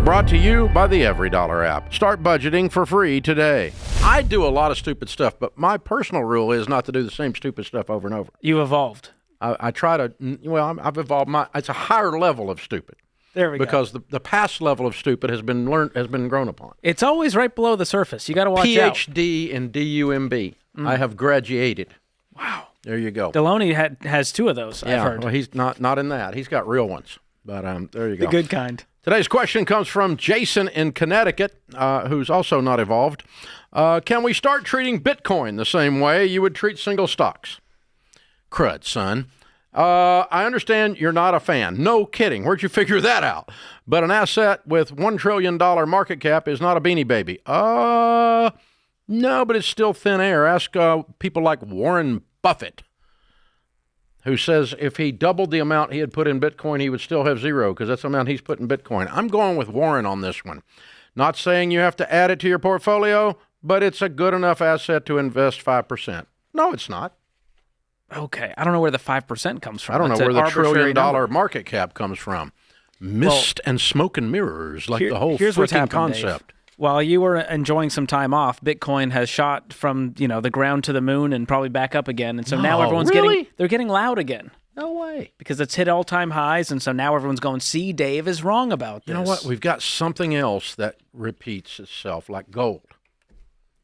brought to you by the EveryDollar app. Start budgeting for free today. I do a lot of stupid stuff, but my personal rule is not to do the same stupid stuff over and over. You evolved. I try to, I've evolved. It's a higher level of stupid. There we go. Because the past level of stupid has been grown upon. It's always right below the surface. You got to watch out. PhD in DUMB. I have graduated. Wow. There you go. Deloney has 2 of those, I've heard. Well, he's not in that. He's got real ones. But there you go. The good kind. Today's question comes from Jason in Connecticut, who's also not evolved. Can we start treating Bitcoin the same way you would treat single stocks? Crud, son. I understand you're not a fan. No kidding. Where'd you figure that out? But an asset with $1 trillion market cap is not a beanie baby. No, but it's still thin air. Ask people like Warren Buffett, who says if he doubled the amount he had put in Bitcoin, he would still have zero because that's the amount he's put in Bitcoin. I'm going with Warren on this one. Not saying you have to add it to your portfolio, but it's a good enough asset to invest 5%. No, it's not. Okay. I don't know where the 5% comes from. I don't know where the $1 trillion number. market cap comes from. Mist and smoke and mirrors, like the whole here's what's freaking happened, concept. Dave. While you were enjoying some time off, Bitcoin has shot from the ground to the moon and probably back up again. And so now everyone's getting loud again. No way. Because it's hit all-time highs, and so now everyone's going, see, Dave is wrong about this. You know what? We've got something else that repeats itself, like gold.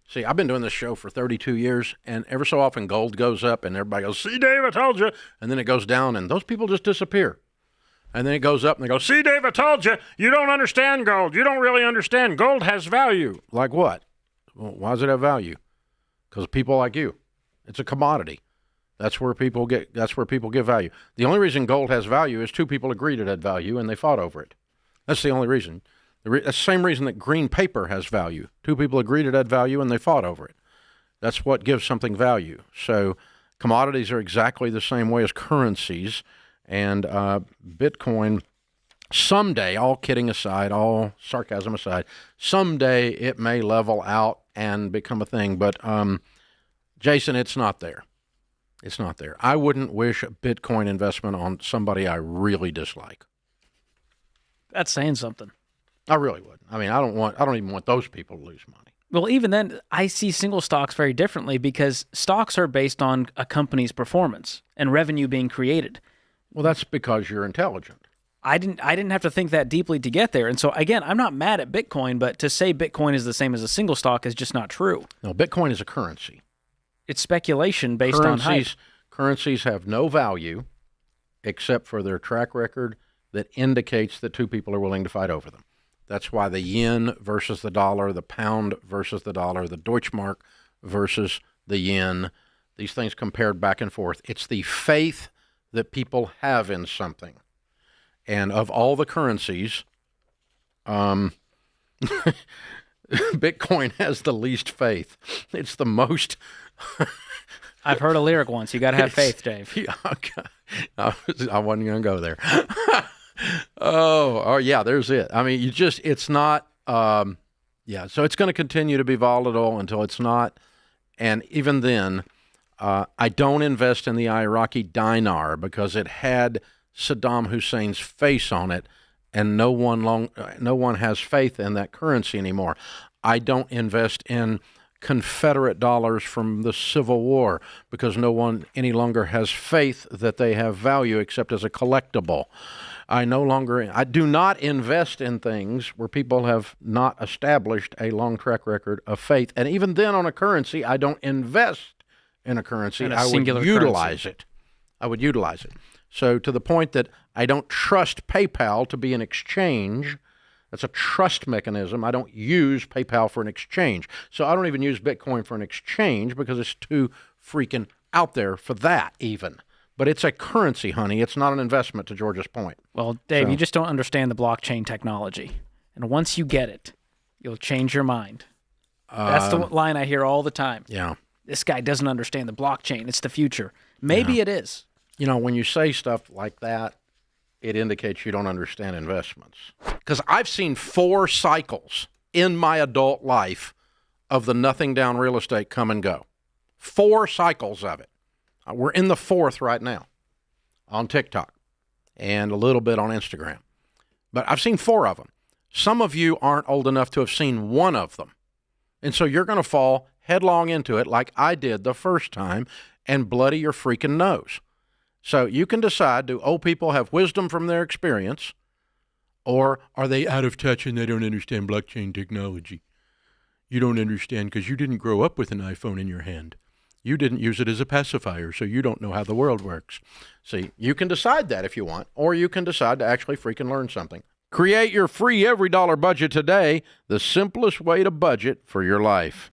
See, I've been doing this show for 32 years, and ever so often gold goes up, and everybody goes, see, Dave, I told you. And then it goes down, and those people just disappear. And then it goes up, and they go, see, Dave, I told you. You don't understand gold. You don't really understand. Gold has value. Like what? Well, why does it have value? Because of people like you. It's a commodity. That's where people get value. The only reason gold has value is 2 people agreed it had value, and they fought over it. That's the only reason. That's the same reason that green paper has value. 2 people agreed it had value, and they fought over it. That's what gives something value. So commodities are exactly the same way as currencies. And Bitcoin, someday, all kidding aside, all sarcasm aside, someday it may level out and become a thing. But, Jason, it's not there. It's not there. I wouldn't wish a Bitcoin investment on somebody I really dislike. That's saying something. I really wouldn't. I mean, I don't even want those people to lose money. Well, even then, I see single stocks very differently because stocks are based on a company's performance and revenue being created. Well, that's because you're intelligent. I didn't have to think that deeply to get there. And so, again, I'm not mad at Bitcoin, but to say Bitcoin is the same as a single stock is just not true. No, Bitcoin is a currency. It's speculation based on hype. Currencies have no value except for their track record that indicates that 2 people are willing to fight over them. That's why the yen versus the dollar, the pound versus the dollar, the Deutschmark versus the yen, these things compared back and forth. It's the faith that people have in something. And of all the currencies, Bitcoin has the least faith. It's the most... I've heard a lyric once. You got to have faith, Dave. Yeah, okay. I wasn't going to go there. Oh, yeah, there's it. I mean, it's not... so it's going to continue to be volatile until it's not. And even then... I don't invest in the Iraqi dinar because it had Saddam Hussein's face on it, and no one has faith in that currency anymore. I don't invest in Confederate dollars from the Civil War because no one any longer has faith that they have value except as a collectible. I do not invest in things where people have not established a long track record of faith. And even then on a currency, I don't invest in a currency. I would utilize it. I would utilize it. So to the point that I don't trust PayPal to be an exchange. That's a trust mechanism. I don't use PayPal for an exchange. So I don't even use Bitcoin for an exchange because it's too freaking out there for that even. But it's a currency, honey. It's not an investment, to George's point. Well, Dave, you just don't understand the blockchain technology. And once you get it, you'll change your mind. That's the line I hear all the time. Yeah. This guy doesn't understand the blockchain. It's the future. Maybe it is. When you say stuff like that, it indicates you don't understand investments. Because I've seen 4 cycles in my adult life of the nothing down real estate come and go. 4 cycles of it. We're in the 4th right now on TikTok and a little bit on Instagram. But I've seen 4 of them. Some of you aren't old enough to have seen one of them. And so you're going to fall headlong into it like I did the first time and bloody your freaking nose. So you can decide, do old people have wisdom from their experience, or are they out of touch and they don't understand blockchain technology? You don't understand because you didn't grow up with an iPhone in your hand. You didn't use it as a pacifier, so you don't know how the world works. See, you can decide that if you want, or you can decide to actually freaking learn something. Create your free every dollar budget today, the simplest way to budget for your life.